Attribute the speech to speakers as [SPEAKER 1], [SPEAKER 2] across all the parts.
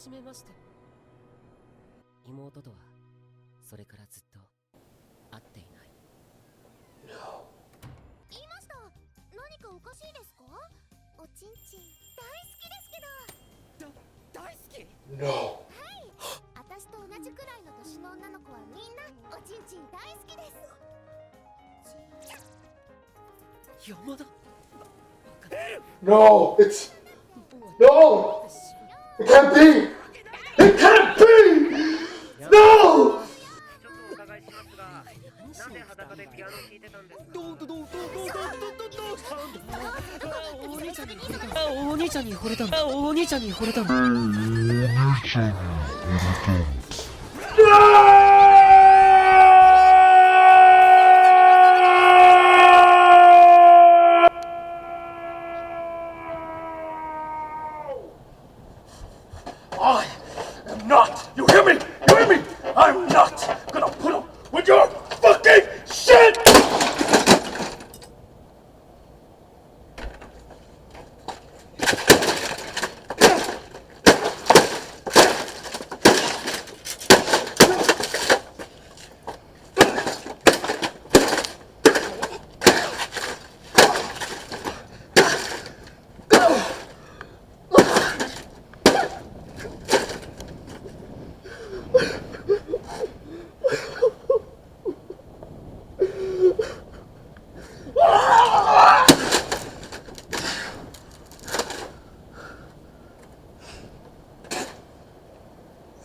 [SPEAKER 1] じめまして。妹とはそれからずっと会っていない。
[SPEAKER 2] 言いました。何かおかしいですか？おちんちん大好きですけど。
[SPEAKER 1] 大好き？
[SPEAKER 3] No.
[SPEAKER 2] はい。私と同じくらいの年の女の子はみんなおちんちん大好きです。
[SPEAKER 1] 山田。
[SPEAKER 3] No, it's no. It can't be. It can't be. No.
[SPEAKER 1] お兄ちゃんに惚れたんだ。お兄ちゃんに惚れたんだ。
[SPEAKER 3] I am not. You hear me? You hear me? I'm not gonna put up with your fucking shit.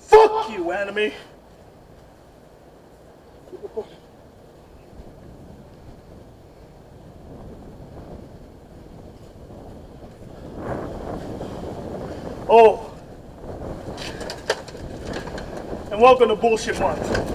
[SPEAKER 3] Fuck you, enemy. Oh, and welcome to Bullshit Month.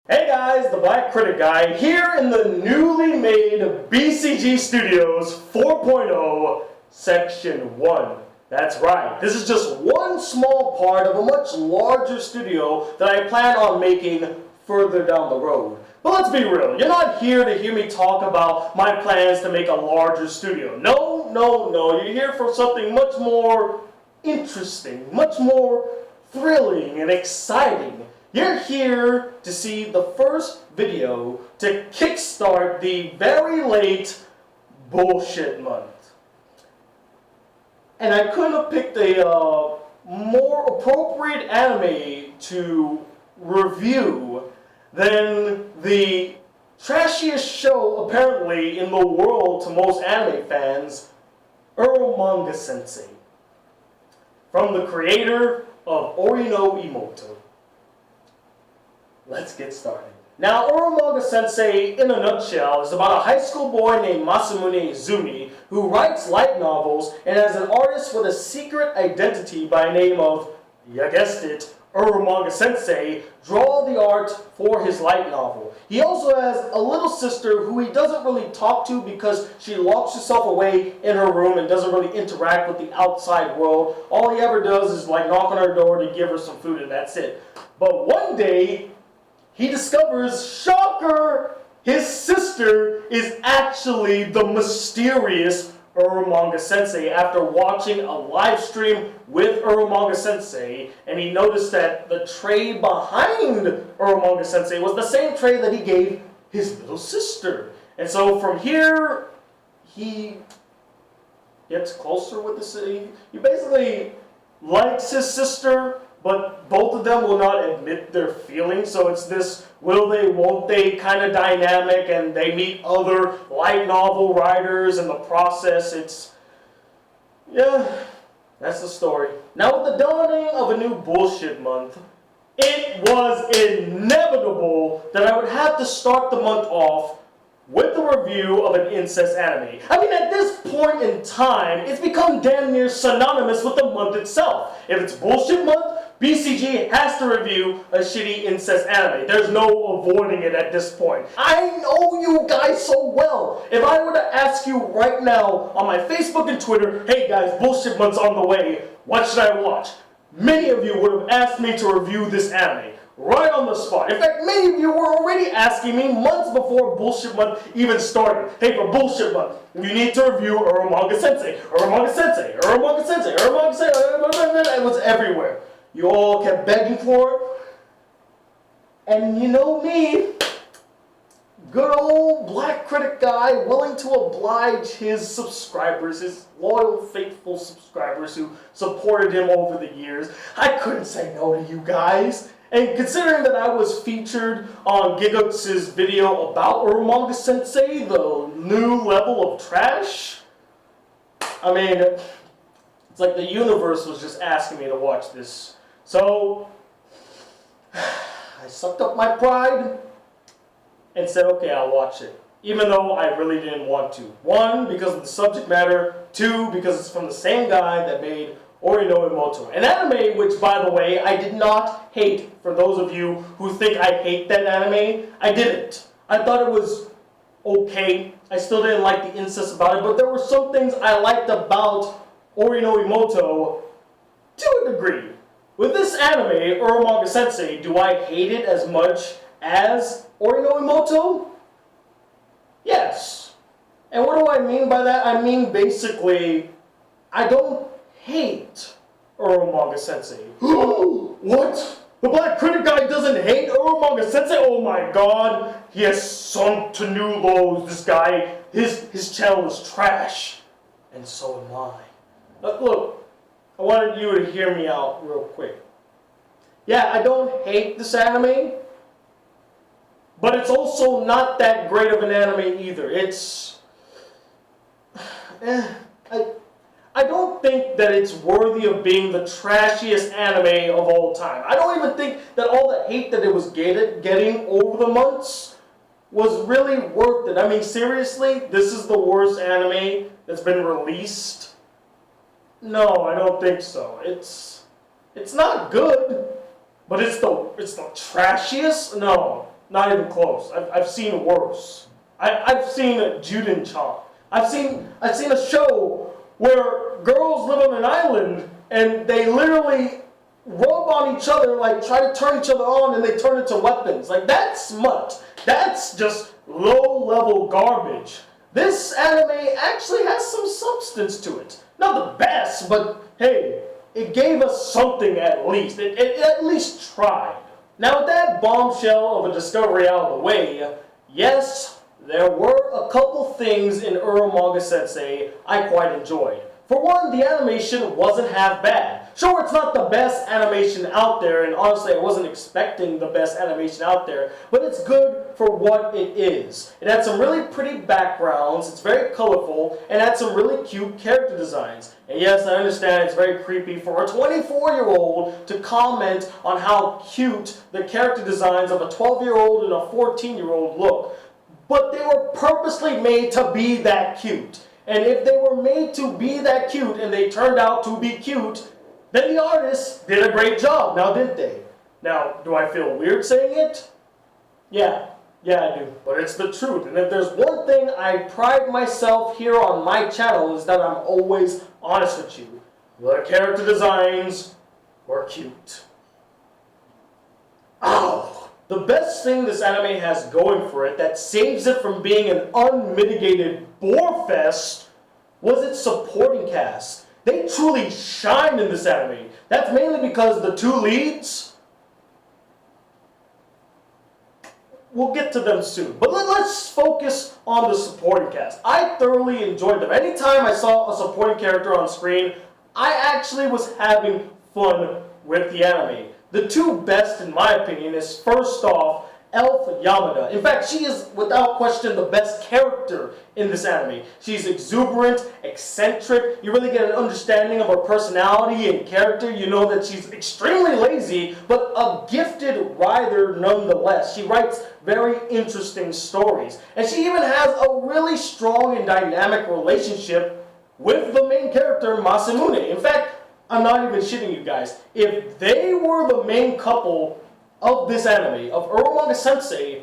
[SPEAKER 3] Hey guys, the Black Critic Guy here in the newly made BCG Studios 4.0 Section 1. That's right, this is just one small part of a much larger studio that I plan on making further down the road. But let's be real, you're not here to hear me talk about my plans to make a larger studio. No, you're here for something much more interesting, much more thrilling and exciting. You're here to see the first video to kickstart the very late Bullshit Month. And I couldn't have picked a more appropriate anime to review than the trashiest show apparently in the world to most anime fans, Eromanga Sensei, from the creator of Ori no Imoto. Let's get started. Now, Eromanga Sensei, in a nutshell, is about a high school boy named Masamune Izumi who writes light novels and as an artist with a secret identity by name of, you guessed it, Eromanga Sensei, draw the art for his light novel. He also has a little sister who he doesn't really talk to because she locks herself away in her room and doesn't really interact with the outside world. All he ever does is like knock on her door to give her some food and that's it. But one day, he discovers, shocker, his sister is actually the mysterious Eromanga Sensei after watching a live stream with Eromanga Sensei, and he noticed that the tray behind Eromanga Sensei was the same tray that he gave his little sister. And so from here, he gets closer with the city. He basically likes his sister, but both of them will not admit their feelings, so it's this will they, won't they kind of dynamic, and they meet other light novel writers in the process. It's, yeah, that's the story. Now with the dawning of a new Bullshit Month, it was inevitable that I would have to start the month off with the review of an incest anime. I mean, at this point in time, it's become damn near synonymous with the month itself. If it's Bullshit Month, BCG has to review a shitty incest anime. There's no avoiding it at this point. I know you guys so well. If I were to ask you right now on my Facebook and Twitter, hey guys, Bullshit Month's on the way, what should I watch? Many of you would have asked me to review this anime. Right on the spot. In fact, many of you were already asking me months before Bullshit Month even started. Hey, for Bullshit Month, you need to review Eromanga Sensei, Eromanga Sensei, Eromanga Sensei, Eromanga Sensei. It was everywhere. You all kept begging for it. And you know me, good old Black Critic Guy, willing to oblige his subscribers, his loyal, faithful subscribers who supported him over the years. I couldn't say no to you guys. And considering that I was featured on Gigguk's video about Eromanga Sensei, the new level of trash, I mean, it's like the universe was just asking me to watch this. So, I sucked up my pride and said, okay, I'll watch it. Even though I really didn't want to. One, because of the subject matter. Two, because it's from the same guy that made Ori no Imoto, an anime which, by the way, I did not hate. For those of you who think I hate that anime, I didn't. I thought it was okay. I still didn't like the incest about it, but there were some things I liked about Ori no Imoto to a degree. With this anime, Eromanga Sensei, do I hate it as much as Ori no Imoto? Yes. And what do I mean by that? I mean basically, I don't hate Eromanga Sensei. What? The Black Critic Guy doesn't hate Eromanga Sensei? Oh my god. He has sunk to new lows, this guy. His channel is trash. And so am I. Look, I wanted you to hear me out real quick. Yeah, I don't hate this anime, but it's also not that great of an anime either. It's... I don't think that it's worthy of being the trashiest anime of all time. I don't even think that all the hate that it was getting over the months was really worth it. I mean, seriously, this is the worst anime that's been released? No, I don't think so. It's not good, but it's the trashiest? No, not even close. I've seen worse. I've seen Juden-chan. I've seen a show where girls live on an island and they literally rub on each other, like try to turn each other on, and they turn into weapons. Like, that's smut. That's just low-level garbage. This anime actually has some substance to it. Not the best, but hey, it gave us something at least. It at least tried. Now, with that bombshell of a discovery out of the way, yes, there were a couple things in Eromanga Sensei I quite enjoyed. For one, the animation wasn't half bad. Sure, it's not the best animation out there, and honestly, I wasn't expecting the best animation out there, but it's good for what it is. It had some really pretty backgrounds, it's very colorful, and had some really cute character designs. And yes, I understand it's very creepy for a 24-year-old to comment on how cute the character designs of a 12-year-old and a 14-year-old look. But they were purposely made to be that cute. And if they were made to be that cute and they turned out to be cute, then the artists did a great job, now didn't they? Now, do I feel weird saying it? Yeah, I do. But it's the truth. And if there's one thing I pride myself here on my channel is that I'm always honest with you. The character designs were cute. Ow! The best thing this anime has going for it that saves it from being an unmitigated bore fest was its supporting cast. They truly shine in this anime. That's mainly because the two leads, we'll get to them soon. But let's focus on the supporting cast. I thoroughly enjoyed them. Anytime I saw a supporting character on screen, I actually was having fun with the anime. The two best, in my opinion, is first off, Elf Yamada. In fact, she is, without question, the best character in this anime. She's exuberant, eccentric. You really get an understanding of her personality and character. You know that she's extremely lazy, but a gifted writer nonetheless. She writes very interesting stories. And she even has a really strong and dynamic relationship with the main character, Masamune. In fact, I'm not even shitting you guys. If they were the main couple of this anime, of Eromanga Sensei,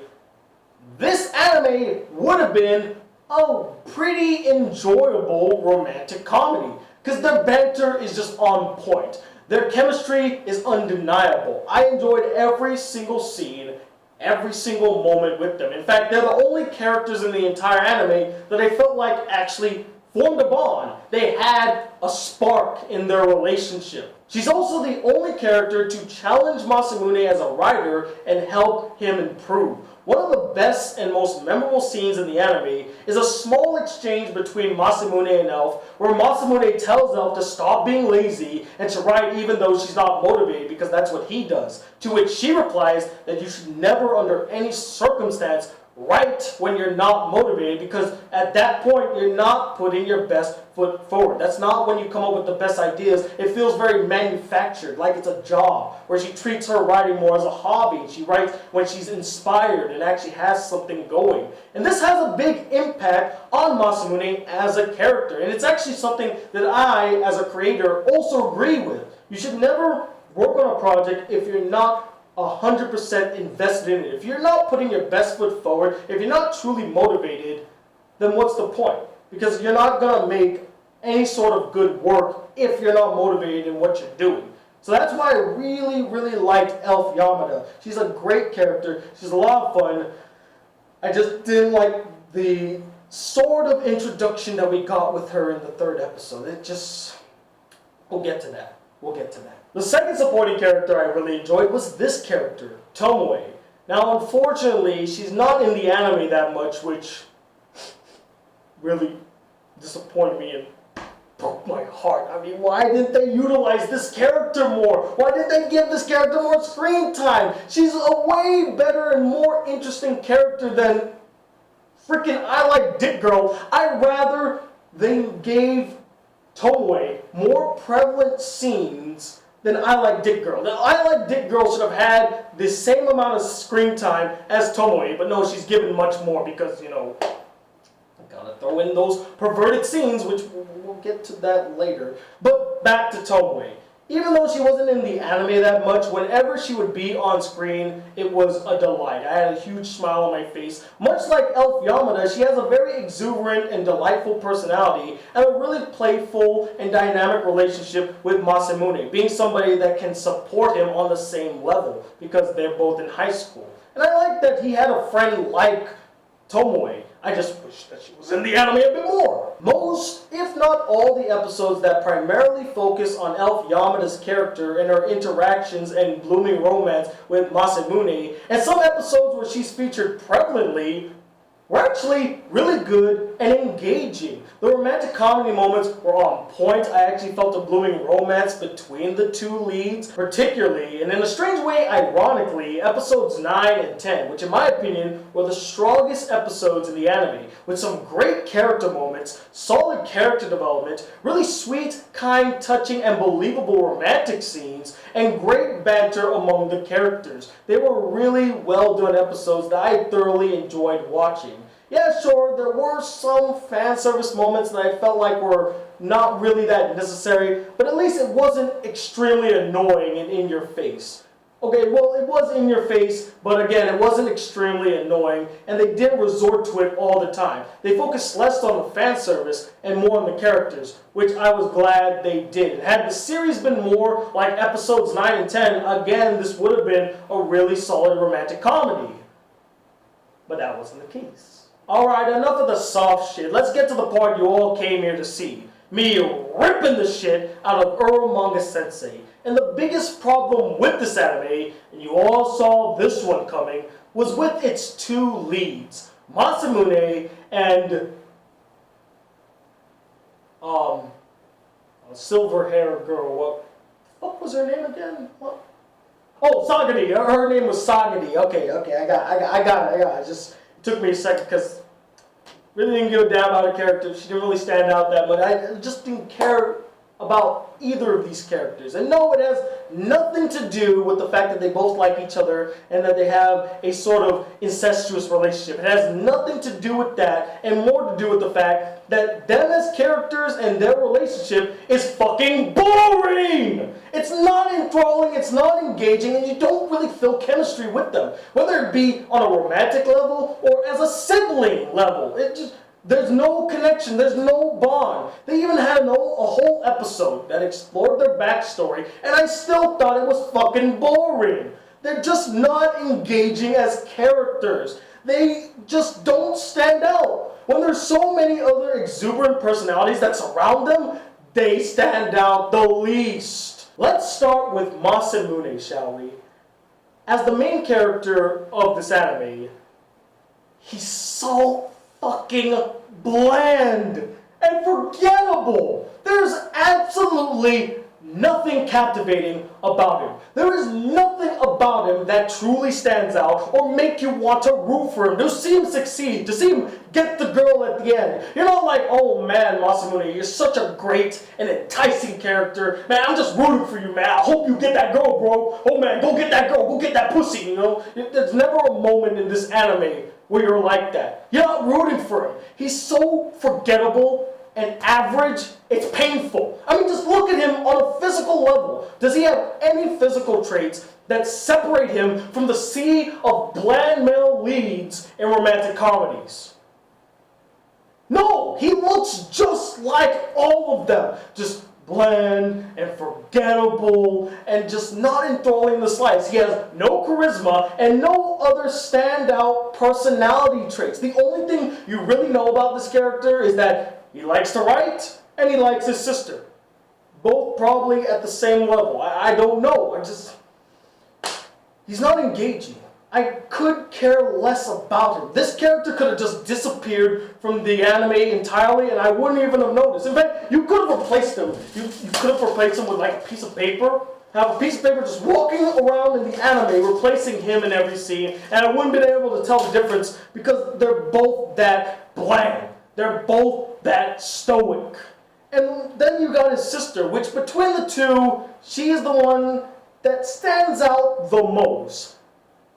[SPEAKER 3] this anime would have been a pretty enjoyable romantic comedy. Because their banter is just on point. Their chemistry is undeniable. I enjoyed every single scene, every single moment with them. In fact, they're the only characters in the entire anime that I felt like actually formed a bond. They had a spark in their relationship. She's also the only character to challenge Masamune as a writer and help him improve. One of the best and most memorable scenes in the anime is a small exchange between Masamune and Elf, where Masamune tells Elf to stop being lazy and to write even though she's not motivated, because that's what he does. To which she replies that you should never under any circumstance write when you're not motivated, because at that point you're not putting your best foot forward. That's not when you come up with the best ideas. It feels very manufactured, like it's a job, where she treats her writing more as a hobby. She writes when she's inspired and actually has something going. And this has a big impact on Masamune as a character, and it's actually something that I, as a creator, also agree with. You should never work on a project if you're not 100% invested in it. If you're not putting your best foot forward, if you're not truly motivated, then what's the point? Because you're not going to make any sort of good work if you're not motivated in what you're doing. So that's why I really, really liked Elf Yamada. She's a great character. She's a lot of fun. I just didn't like the sort of introduction that we got with her in the third episode. It just... We'll get to that. We'll get to that. The second supporting character I really enjoyed was this character, Tomoe. Now, unfortunately, she's not in the anime that much, which really disappointed me and broke my heart. I mean, why didn't they utilize this character more? Why didn't they give this character more screen time? She's a way better and more interesting character than freaking I Like Dick Girl. I'd rather they gave Tomoe more prevalent scenes than I Like Dick Girl. Now, I Like Dick Girl should have had the same amount of screen time as Tomoe, but no, she's given much more because, you know, I gotta throw in those perverted scenes, which we'll get to that later. But back to Tomoe. Even though she wasn't in the anime that much, whenever she would be on screen, it was a delight. I had a huge smile on my face. Much like Elf Yamada, she has a very exuberant and delightful personality and a really playful and dynamic relationship with Masamune, being somebody that can support him on the same level because they're both in high school. And I like that he had a friend like Tomoe. I just wish that she was in the anime a bit more. Most, if not all, the episodes that primarily focus on Elf Yamada's character and her interactions and blooming romance with Masamune, and some episodes where she's featured prevalently, were actually really good and engaging. The romantic comedy moments were on point. I actually felt a blooming romance between the two leads, particularly, and in a strange way, ironically, episodes 9 and 10, which in my opinion were the strongest episodes in the anime, with some great character moments, solid character development, really sweet, kind, touching, and believable romantic scenes, and great banter among the characters. They were really well done episodes that I thoroughly enjoyed watching. Yeah, sure, there were some fan service moments that I felt like were not really that necessary, but at least it wasn't extremely annoying and in your face. Okay, well, it was in your face, but again, it wasn't extremely annoying, and they didn't resort to it all the time. They focused less on the fan service and more on the characters, which I was glad they did. And had the series been more like episodes 9 and 10, again, this would have been a really solid romantic comedy. But that wasn't the case. Alright, enough of the soft shit. Let's get to the part you all came here to see. Me ripping the shit out of Eromanga Sensei. And the biggest problem with this anime, and you all saw this one coming, was with its two leads. Masamune and a silver-haired girl. What the fuck was her name again? What? Oh, Sagadi. Her name was Sagadi. Okay, I got it. It just took me a second because really didn't give a damn about her character. She didn't really stand out that much. I just didn't care about either of these characters. And no, it has nothing to do with the fact that they both like each other and that they have a sort of incestuous relationship. It has nothing to do with that and more to do with the fact that them as characters and their relationship is fucking boring! It's not enthralling, it's not engaging, and you don't really feel chemistry with them. Whether it be on a romantic level or as a sibling level. There's no connection, there's no bond. They even had a whole episode that explored their backstory, and I still thought it was fucking boring. They're just not engaging as characters. They just don't stand out. When there's so many other exuberant personalities that surround them, they stand out the least. Let's start with Masamune, shall we? As the main character of this anime, he's so fucking bland and forgettable. There's absolutely nothing captivating about him. There is nothing about him that truly stands out or make you want to root for him, to see him succeed, to see him get the girl at the end. You're not like, oh man, Masamune, you're such a great and enticing character. Man, I'm just rooting for you, man. I hope you get that girl, bro. Oh man, go get that girl, go get that pussy, you know? There's never a moment in this anime where you're like that. You're not rooting for him. He's so forgettable and average, it's painful. I mean, just look at him on a physical level. Does he have any physical traits that separate him from the sea of bland male leads in romantic comedies? No, he looks just like all of them. Just bland and forgettable and just not enthralling in the slightest. He has no charisma and no other standout personality traits. The only thing you really know about this character is that he likes to write and he likes his sister. Both probably at the same level. I don't know. He's not engaging. I could care less about him. This character could have just disappeared from the anime entirely and I wouldn't even have noticed. In fact, you could have replaced him. You could have replaced him with like a piece of paper. Have a piece of paper just walking around in the anime, replacing him in every scene, and I wouldn't have been able to tell the difference because they're both that bland. They're both that stoic. And then you got his sister, which between the two, she is the one that stands out the most.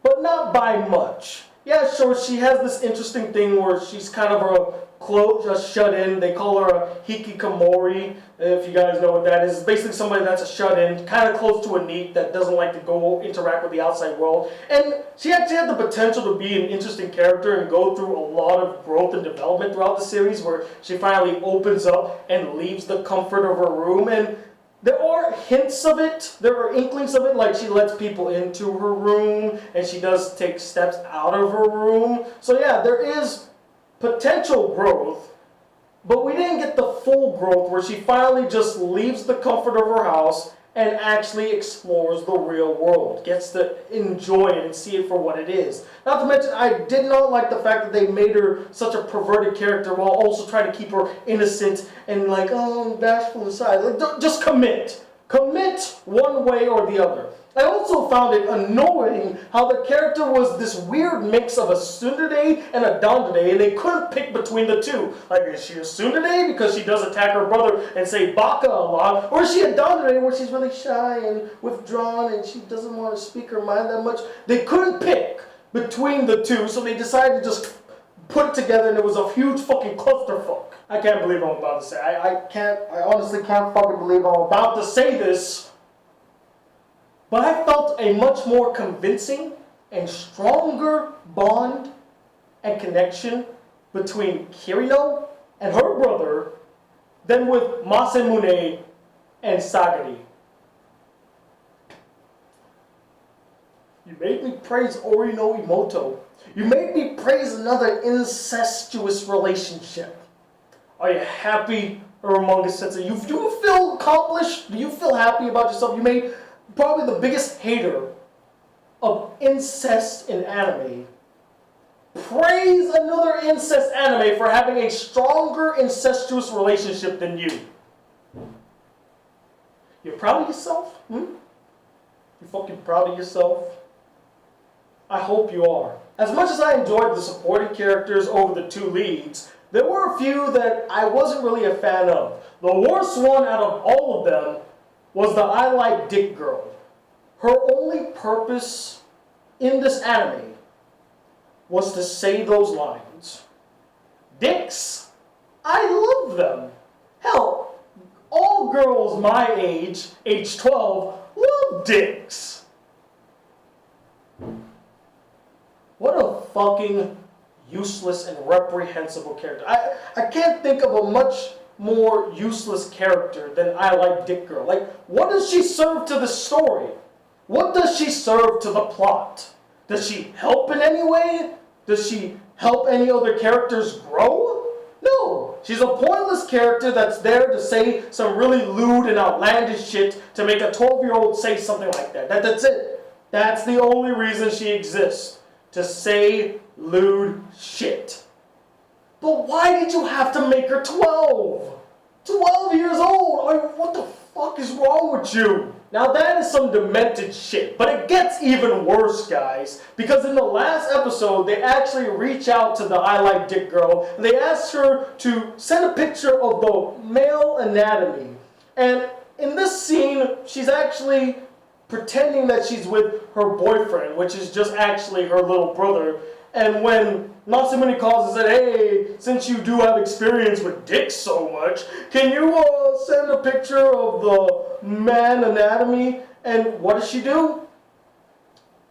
[SPEAKER 3] But not by much. Yeah, sure, she has this interesting thing where she's kind of a shut-in. They call her a hikikomori, if you guys know what that is. It's basically somebody that's a shut-in, kind of close to a NEET that doesn't like to go interact with the outside world. And she actually had the potential to be an interesting character and go through a lot of growth and development throughout the series where she finally opens up and leaves the comfort of her room. And there are hints of it, there are inklings of it, like she lets people into her room and she does take steps out of her room. So yeah, there is potential growth, but we didn't get the full growth where she finally just leaves the comfort of her house and actually explores the real world, gets to enjoy it and see it for what it is. Not to mention, I did not like the fact that they made her such a perverted character while also trying to keep her innocent and like, oh, bashful inside. Like, just commit. Commit one way or the other. I also found it annoying how the character was this weird mix of a tsundere and a dandere, and they couldn't pick between the two. Like, is she a tsundere because she does attack her brother and say baka a lot, or is she a dandere where she's really shy and withdrawn and she doesn't want to speak her mind that much? They couldn't pick between the two, so they decided to just put it together, and it was a huge fucking clusterfuck. I can't believe I'm about to say. I honestly can't fucking believe I'm about to say this. But I felt a much more convincing and stronger bond and connection between Kirino and her brother than with Masamune and Sagari. You made me praise Ori no Imoto. You made me praise another incestuous relationship. Are you happy, Eromanga Sensei? Do you feel accomplished? Do you feel happy about yourself? You made probably the biggest hater of incest in anime praise another incest anime for having a stronger incestuous relationship than you. You're proud of yourself? You fucking proud of yourself? I hope you are. as much as I enjoyed the supporting characters over the two leads, there were a few that I wasn't really a fan of. The worst one out of all of them was the I Like Dick girl. Her only purpose in this anime was to say those lines. Dicks, I love them. Hell, all girls my age, age 12, love dicks. What a fucking useless and reprehensible character. I can't think of a much more useless character than I Like Dick Girl. Like, what does she serve to the story? What does she serve to the plot? Does she help in any way? Does she help any other characters grow? No. She's a pointless character that's there to say some really lewd and outlandish shit to make a 12-year-old say something like that. That's it. That's the only reason she exists. To say lewd shit. But why did you have to make her 12? 12 years old? What the fuck is wrong with you? Now that is some demented shit, but it gets even worse, guys, because in the last episode, they actually reach out to the I Like Dick girl, and they ask her to send a picture of the male anatomy. And in this scene, she's actually pretending that she's with her boyfriend, which is just actually her little brother. And when Masamune calls and said, hey, since you do have experience with dicks so much, can you send a picture of the man anatomy? And what does she do?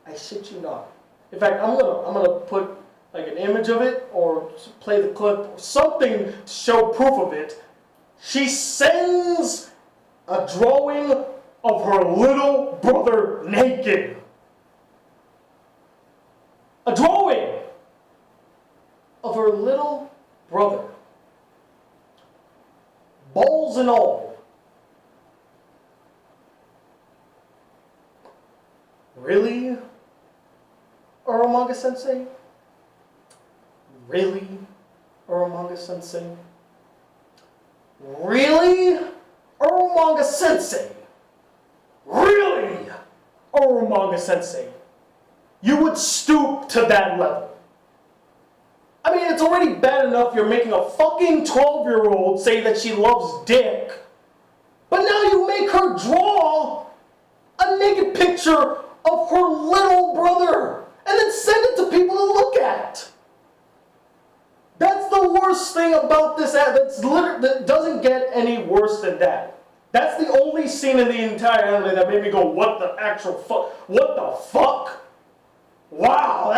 [SPEAKER 3] I shit you not. In fact, I'm gonna put like an image of it or play the clip or something to show proof of it. She sends a drawing of her little brother naked. A drawing of her little brother. Balls and all. Really? Eromanga Sensei? Really? Eromanga Sensei? Really? Eromanga Sensei? Really? Eromanga Sensei? You would stoop to that level. I mean, it's already bad enough you're making a fucking 12-year-old say that she loves dick. But now you make her draw a naked picture of her little brother and then send it to people to look at. That's the worst thing about this. That doesn't get any worse than that. That's the only scene in the entire anime that made me go, what the actual fuck? What the fuck? Wow,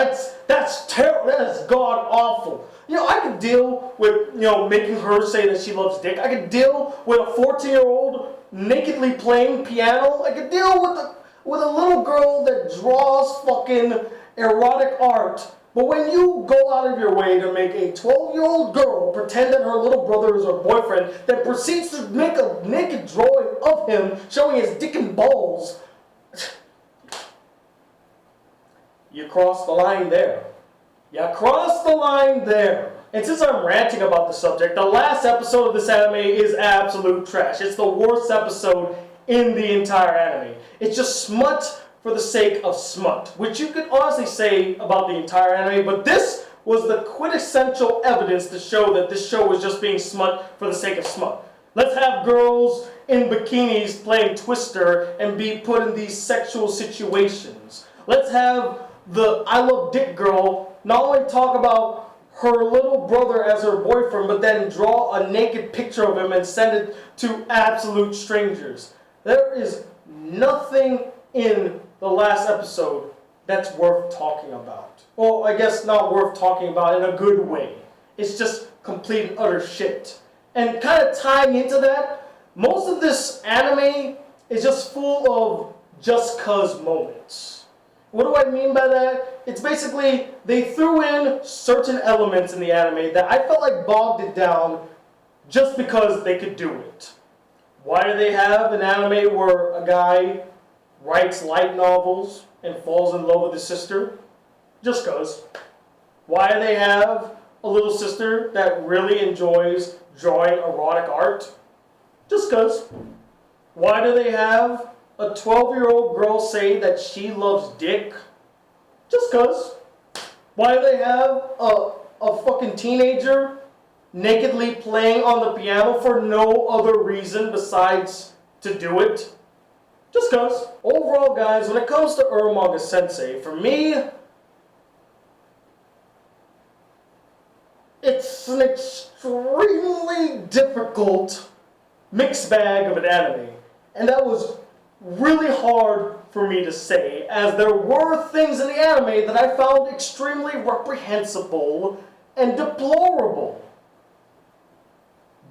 [SPEAKER 3] that's terrible. That is god awful. You know, I could deal with, making her say that she loves dick. I could deal with a 14-year-old nakedly playing piano. I could deal with a little girl that draws fucking erotic art. But when you go out of your way to make a 12-year-old girl pretend that her little brother is her boyfriend, that proceeds to make a naked drawing of him showing his dick and balls, you cross the line there. You cross the line there. And since I'm ranting about the subject, the last episode of this anime is absolute trash. It's the worst episode in the entire anime. It's just smut for the sake of smut, which you could honestly say about the entire anime, but this was the quintessential evidence to show that this show was just being smut for the sake of smut. Let's have girls in bikinis playing Twister and be put in these sexual situations. Let's have the I Love Dick girl not only talk about her little brother as her boyfriend, but then draw a naked picture of him and send it to absolute strangers. There is nothing in the last episode that's worth talking about. Well, I guess not worth talking about in a good way. It's just complete and utter shit. And kind of tying into that, most of this anime is just full of just cuz moments. What do I mean by that? It's basically, they threw in certain elements in the anime that I felt like bogged it down just because they could do it. Why do they have an anime where a guy writes light novels and falls in love with his sister? Just cause. Why do they have a little sister that really enjoys drawing erotic art? Just cause. Why do they have a 12-year-old girl say that she loves dick? Just cause. Why do they have a fucking teenager nakedly playing on the piano for no other reason besides to do it? Just cause. Overall, guys, when it comes to Eromanga Sensei, for me, it's an extremely difficult mixed bag of an anime. And that was really hard for me to say, as there were things in the anime that I found extremely reprehensible and deplorable.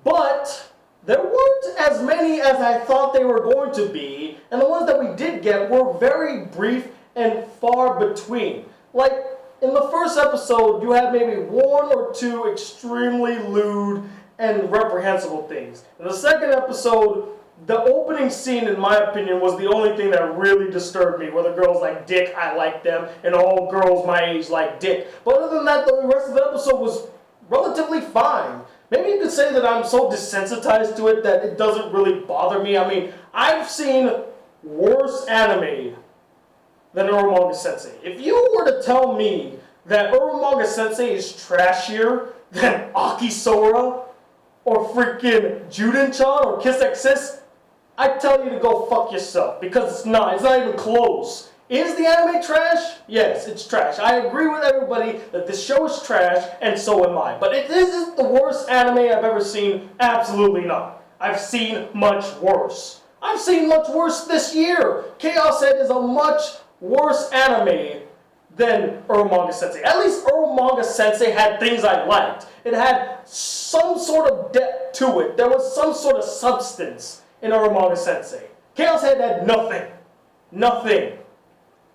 [SPEAKER 3] But there weren't as many as I thought they were going to be, and the ones that we did get were very brief and far between. Like, in the first episode, you had maybe one or two extremely lewd and reprehensible things. In the second episode, the opening scene, in my opinion, was the only thing that really disturbed me, where the girls like dick, I like them, and all girls my age like dick. But other than that, the rest of the episode was relatively fine. Maybe you could say that I'm so desensitized to it that it doesn't really bother me. I mean, I've seen worse anime than Eromanga Sensei. If you were to tell me that Eromanga Sensei is trashier than Akisora, or freaking Juden-chan, or Kiss X Sis, I tell you to go fuck yourself, because it's not even close. Is the anime trash? Yes, it's trash. I agree with everybody that this show is trash, and so am I. But it isn't the worst anime I've ever seen. Absolutely not. I've seen much worse. I've seen much worse this year. Chaos Head is a much worse anime than Eromanga Sensei. At least Eromanga Sensei had things I liked. It had some sort of depth to it. There was some sort of substance in Eromanga Sensei. Chaos Head had nothing. Nothing.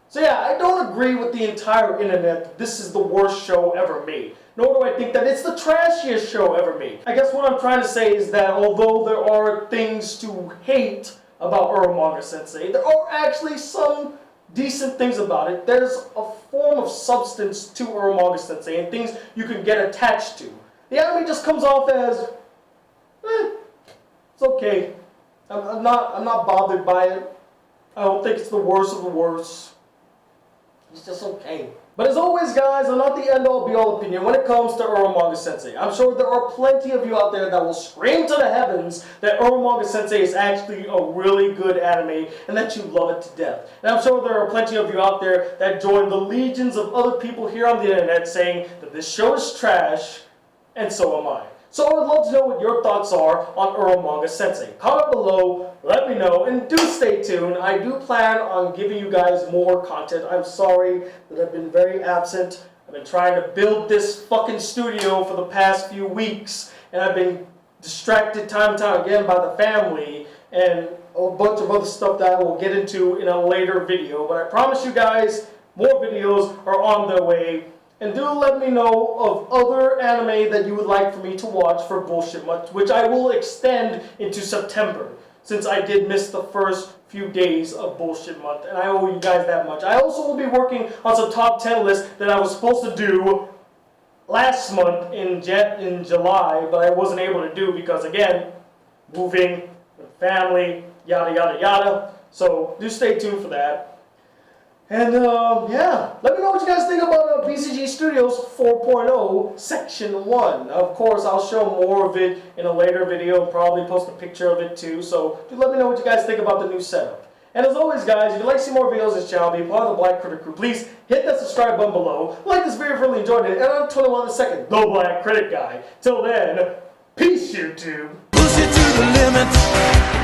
[SPEAKER 3] So yeah, I don't agree with the entire internet that this is the worst show ever made. Nor do I think that it's the trashiest show ever made. I guess what I'm trying to say is that although there are things to hate about Eromanga Sensei, there are actually some decent things about it. There's a form of substance to Eromanga Sensei and things you can get attached to. The anime just comes off as, it's okay. I'm not bothered by it. I don't think it's the worst of the worst. It's just okay. But as always, guys, I'm not the end-all be-all opinion when it comes to Eromanga Sensei. I'm sure there are plenty of you out there that will scream to the heavens that Eromanga Sensei is actually a really good anime and that you love it to death. And I'm sure there are plenty of you out there that join the legions of other people here on the internet saying that this show is trash, and so am I. So I would love to know what your thoughts are on Eromanga Sensei. Comment below, let me know, and do stay tuned. I do plan on giving you guys more content. I'm sorry that I've been very absent. I've been trying to build this fucking studio for the past few weeks, and I've been distracted time and time again by the family and a bunch of other stuff that I will get into in a later video. But I promise you guys, more videos are on their way. And do let me know of other anime that you would like for me to watch for Bullshit Month, which I will extend into September, since I did miss the first few days of Bullshit Month, and I owe you guys that much. I also will be working on some top 10 lists that I was supposed to do last month in July, but I wasn't able to do because, again, moving, family, yada yada yada. So do stay tuned for that. And yeah, let me know what you guys think about BCG Studios 4.0 Section 1. Of course, I'll show more of it in a later video and probably post a picture of it too. So do let me know what you guys think about the new setup. And as always, guys, if you'd like to see more videos on this channel, be a part of the Black Critic Crew, please hit that subscribe button below. Like this video if you really enjoyed it. And I'm 21 2nd, the Black Critic Guy. Till then, peace, YouTube.
[SPEAKER 4] Push it to the limit.